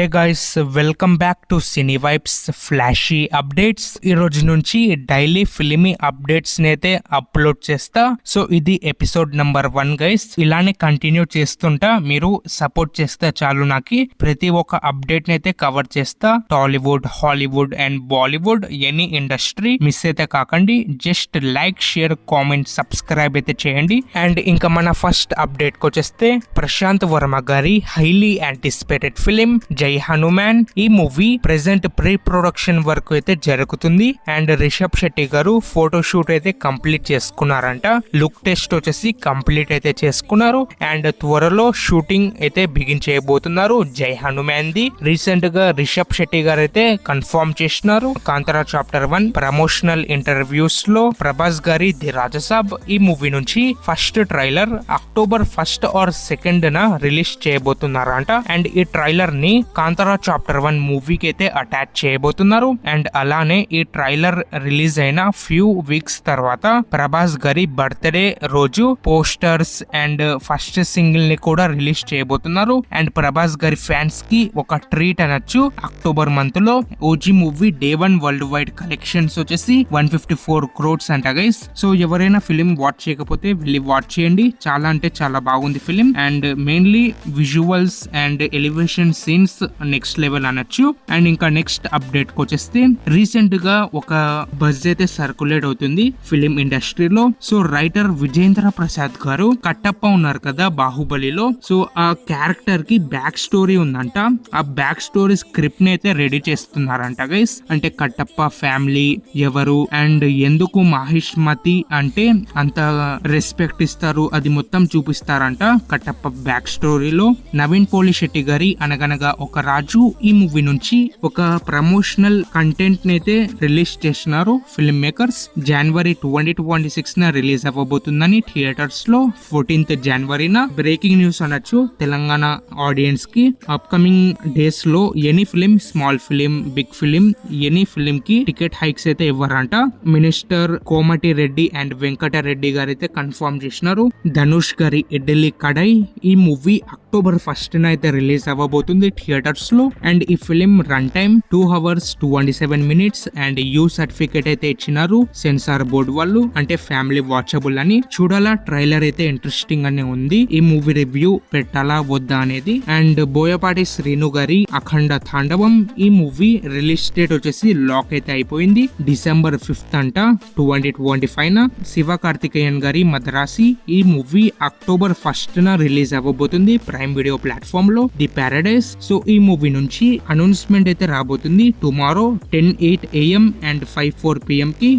Hey guys, welcome back to cine vibes flashy updates. ఈ రోజు నుంచి డైలీ ఫిలిమీ అప్డేట్స్ నైతే అప్లోడ్ చేస్తా. సో ఇది ఎపిసోడ్ నంబర్ 1 గైస్. ఇలానే కంటిన్యూ చేస్తుంటా, మీరు సపోర్ట్ చేస్తే చాలు. నాకు ప్రతి ఒక్క అప్డేట్ నైతే కవర్ చేస్తా. Tollywood, Hollywood and Bollywood, any industry miss అయితే కాకండి. Just like, share, comment, subscribe అయితే చేయండి. అండ్ ఇంకా మన ఫస్ట్ అప్డేట్ కి వచ్చేస్తే, ప్రశాంత్ వర్మ గారి హైలీ యాంటిసిపేటెడ్ ఫిలిం జై హనుమాన్. ఈ movie present pre production work అయితే జరుగుతుంది. అండ్ రిషబ్ శెట్టి గారు ఫోటో షూట్ అయితే కంప్లీట్ చేసుకున్నారంట. లుక్ టెస్ట్ వచ్చేసి కంప్లీట్ అయితే చేసుకున్నారు. అండ్ త్వరలో షూటింగ్ అయితే బిగిన్ చేయబోతున్నారు జై హనుమాన్ ది. రీసెంట్ గా రిషబ్ శెట్టి గారు అయితే కన్ఫర్మ్ చేసినారు. కాంతారా చాప్టర్ 1 ప్రమోషనల్ ఇంటర్వ్యూస్ లో ప్రభాస్ గారి ది రాజసాబ్ ఈ మూవీ నుంచి first trailer October 1 or 2 release చేయబోతున్నారంట. అండ్ ఈ ట్రైలర్ ని కాంతారా చాప్టర్ 1 మూవీకి అయితే అటాచ్ చేయబోతున్నారు. అండ్ అలానే ఈ ట్రైలర్ రిలీజ్ అయిన ఫ్యూ వీక్స్ తర్వాత ప్రభాస్ గారి బర్త్డే రోజు పోస్టర్స్ అండ్ ఫస్ట్ సింగిల్ ని కూడా రిలీజ్ చేయబోతున్నారు. అండ్ ప్రభాస్ గారి ఫ్యాన్స్ కి ఒక ట్రీట్ అనొచ్చు. అక్టోబర్ మంత్ లో OG movie day 1 world wide collections వచ్చేసి 154 crores అంట గైస్. సో ఎవరైనా ఫిలిం వాచ్ చేయకపోతే వెళ్ళి వాచ్ చేయండి. చాలా అంటే చాలా బాగుంది film. And mainly visuals and elevation scenes next level అనొచ్చు. అండ్ ఇంకా నెక్స్ట్ అప్డేట్ కి వచ్చేస్తే, రీసెంట్ గా ఒక బజ్ అయితే సర్క్యులేట్ అవుతుంది ఫిలిం ఇండస్ట్రీలో. సో రైటర్ విజేంద్ర ప్రసాద్ గారు కట్టప్ప ఉన్నారు కదా బాహుబలిలో, సో ఆ క్యారెక్టర్ కి బ్యాక్ స్టోరీ ఉందంట. ఆ బ్యాక్ స్టోరీ స్క్రిప్ట్ ని అయితే రెడీ చేస్తున్నారంట గైస్. అంటే కట్టప్ప ఫ్యామిలీ ఎవరు అండ్ ఎందుకు మహిష్మతి అంటే అంత రెస్పెక్ట్ ఇస్తారు, అది మొత్తం చూపిస్తారంట కట్టప్ప బ్యాక్ స్టోరీలో. నవీన్ పోలి శెట్టి గారి అనగనగా ఒక రాజు ఈ మూవీ నుంచి ఒక ప్రమోషనల్ కంటెంట్ నైతే రిలీజ్ చేస్తున్నారు ఫిల్మ్ మేకర్స్. జనవరి 2026 రిలీజ్ అవ్వబోతుందని థియేటర్స్ లో 14th జనవరిన. బ్రేకింగ్ న్యూస్ అనొచ్చు తెలంగాణ ఆడియన్స్ కి. అప్కమింగ్ డేస్ లో any film, small film, big film, any film కి టికెట్ హైక్స్ అయితే ఇవ్వరంట. మినిస్టర్ కోమటి రెడ్డి అండ్ వెంకటరెడ్డి గారు అయితే కన్ఫర్మ్ చేసినారు. ధనుష్ గారి ఇడ్లీ కడాయి ఈ మూవీ అక్టోబర్ 1 అయితే రిలీజ్ అవ్వబోతుంది థియేటర్స్ లో. అండ్ ఈ film run time 2 hours 27 minutes and you certificate అయితే ఇచ్చినారు సెన్సార్ బోర్డు వాళ్ళు. అంటే ఫ్యామిలీ వాచబుల్ అని. చూడాలా, ట్రైలర్ అయితే ఇంట్రెస్టింగ్ అనే ఉంది. ఈ మూవీ రివ్యూ పెట్టాలా వద్దా అనేది. అండ్ బోయపాటి శ్రీను గారి అఖండ తాండవం ఈ మూవీ రిలీజ్ డేట్ వచ్చేసి లాక్ అయితే అయిపోయింది. December 5th అంట 2025. శివ కార్తికేయన్ గారి మద్రాసి ఈ మూవీ October 1 రిలీజ్ అవ్వబోతుంది ప్రైమ్ వీడియో ప్లాట్ఫామ్ లో. The paradise. సో ఈ మూవీ నుంచి అనౌన్స్మెంట్ అయితే రాబోతుంది టుమారో 10:08 AM అండ్ 5:04 PM కి